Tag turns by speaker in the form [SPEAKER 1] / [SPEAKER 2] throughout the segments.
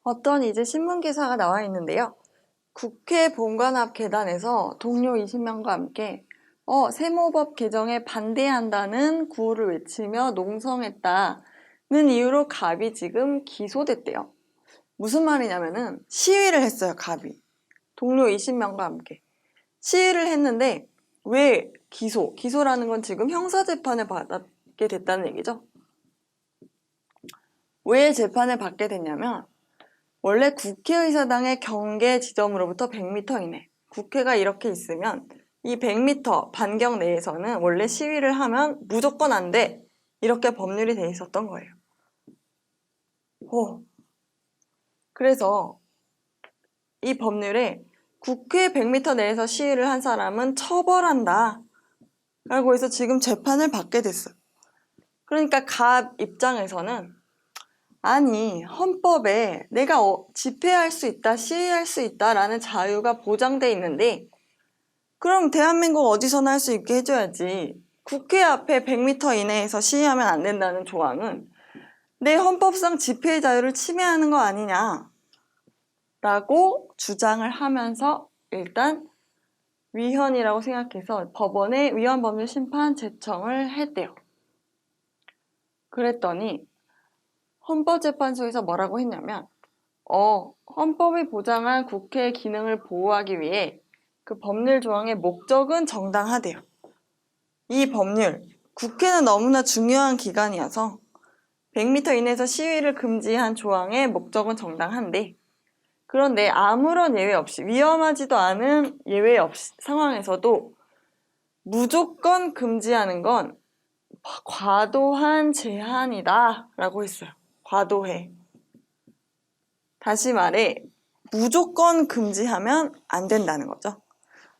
[SPEAKER 1] 어떤 이제 신문 기사가 나와 있는데요. 국회 본관 앞 계단에서 동료 20명과 함께 세무법 개정에 반대한다는 구호를 외치며 농성했다는 이유로 갑이 지금 기소됐대요. 무슨 말이냐면은 시위를 했어요, 갑이. 동료 20명과 함께. 시위를 했는데 왜 기소라는 건 지금 형사재판을 받게 됐다는 얘기죠. 왜 재판을 받게 됐냐면 원래 국회의사당의 경계 지점으로부터 100m 이내, 국회가 이렇게 있으면 이 100m 반경 내에서는 원래 시위를 하면 무조건 안 돼. 이렇게 법률이 돼 있었던 거예요. 그래서 이 법률에 국회 100m 내에서 시위를 한 사람은 처벌한다. 라고 해서 지금 재판을 받게 됐어요. 그러니까 갑 입장에서는 아니, 헌법에 내가 집회할 수 있다, 시위할 수 있다라는 자유가 보장돼 있는데 그럼 대한민국 어디서나 할 수 있게 해줘야지. 국회 앞에 100m 이내에서 시위하면 안 된다는 조항은 내 헌법상 집회의 자유를 침해하는 거 아니냐 라고 주장을 하면서 일단 위헌이라고 생각해서 법원에 위헌법률 심판 제청을 했대요. 그랬더니 헌법재판소에서 뭐라고 했냐면 헌법이 보장한 국회의 기능을 보호하기 위해 그 법률 조항의 목적은 정당하대요. 이 법률, 국회는 너무나 중요한 기관이어서 100m 이내에서 시위를 금지한 조항의 목적은 정당한데 그런데 아무런 예외 없이 위험하지도 않은 예외 없이 상황에서도 무조건 금지하는 건 과도한 제한이다 라고 했어요. 과도해. 다시 말해 무조건 금지하면 안 된다는 거죠.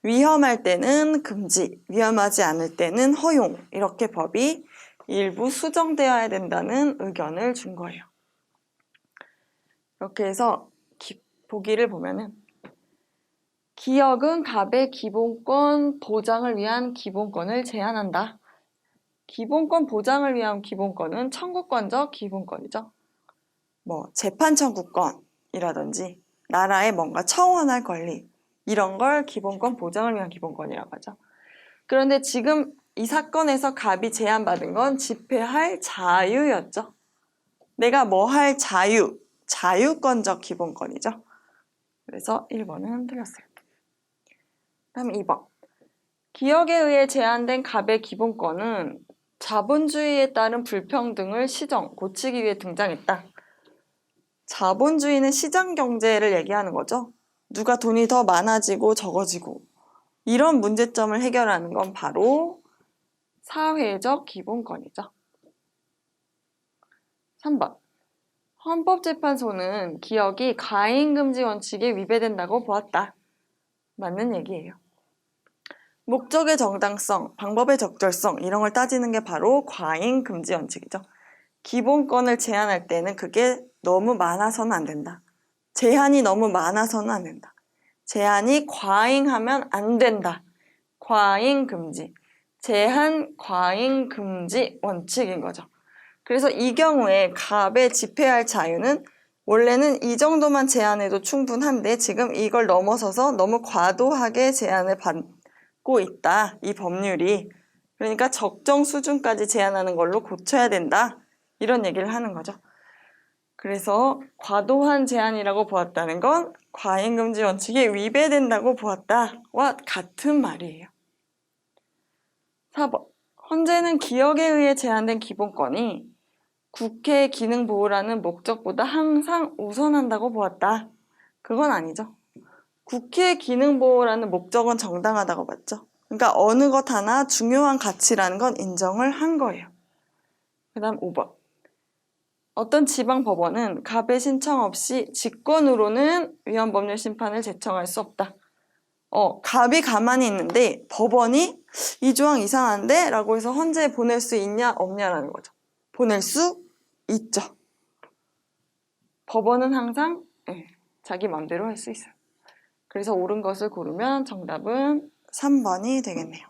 [SPEAKER 1] 위험할 때는 금지, 위험하지 않을 때는 허용 이렇게 법이 일부 수정되어야 된다는 의견을 준 거예요. 이렇게 해서 보기를 보면은 기역은 갑의 기본권 보장을 위한 기본권을 제한한다. 기본권 보장을 위한 기본권은 청구권적 기본권이죠. 재판 청구권이라든지 나라에 뭔가 청원할 권리 이런 걸 기본권 보장을 위한 기본권이라고 하죠. 그런데 지금 이 사건에서 갑이 제한받은 건 집회할 자유였죠. 내가 뭐 할 자유, 자유권적 기본권이죠. 그래서 1번은 틀렸어요. 다음 2번. 기역에 의해 제한된 갑의 기본권은 자본주의에 따른 불평등을 고치기 위해 등장했다. 자본주의는 시장 경제를 얘기하는 거죠. 누가 돈이 더 많아지고 적어지고 이런 문제점을 해결하는 건 바로 사회적 기본권이죠. 3번. 헌법재판소는 기역이 가인금지 원칙에 위배된다고 보았다. 맞는 얘기예요. 목적의 정당성, 방법의 적절성 이런 걸 따지는 게 바로 과잉금지 원칙이죠. 기본권을 제한할 때는 그게 너무 많아서는 안 된다. 제한이 너무 많아서는 안 된다. 제한이 과잉하면 안 된다. 과잉금지. 제한 과잉금지 원칙인 거죠. 그래서 이 경우에 갑의 집회할 자유는 원래는 이 정도만 제한해도 충분한데 지금 이걸 넘어서서 너무 과도하게 제한을 받고 있다. 이 법률이. 그러니까 적정 수준까지 제한하는 걸로 고쳐야 된다. 이런 얘기를 하는 거죠. 그래서 과도한 제한이라고 보았다는 건 과잉금지 원칙에 위배된다고 보았다와 같은 말이에요. 4번. 헌재는 기역에 의해 제한된 기본권이 국회의 기능 보호라는 목적보다 항상 우선한다고 보았다. 그건 아니죠. 국회의 기능 보호라는 목적은 정당하다고 봤죠. 그러니까 어느 것 하나 중요한 가치라는 건 인정을 한 거예요. 그 다음 5번. 어떤 지방법원은 갑의 신청 없이 직권으로는 위헌법률 심판을 제청할 수 없다. 갑이 가만히 있는데 법원이 이 조항 이상한데? 라고 해서 헌재에 보낼 수 있냐 없냐라는 거죠. 보낼 수 있죠. 법원은 항상 자기 마음대로 할 수 있어요. 그래서 옳은 것을 고르면 정답은 3번이 되겠네요.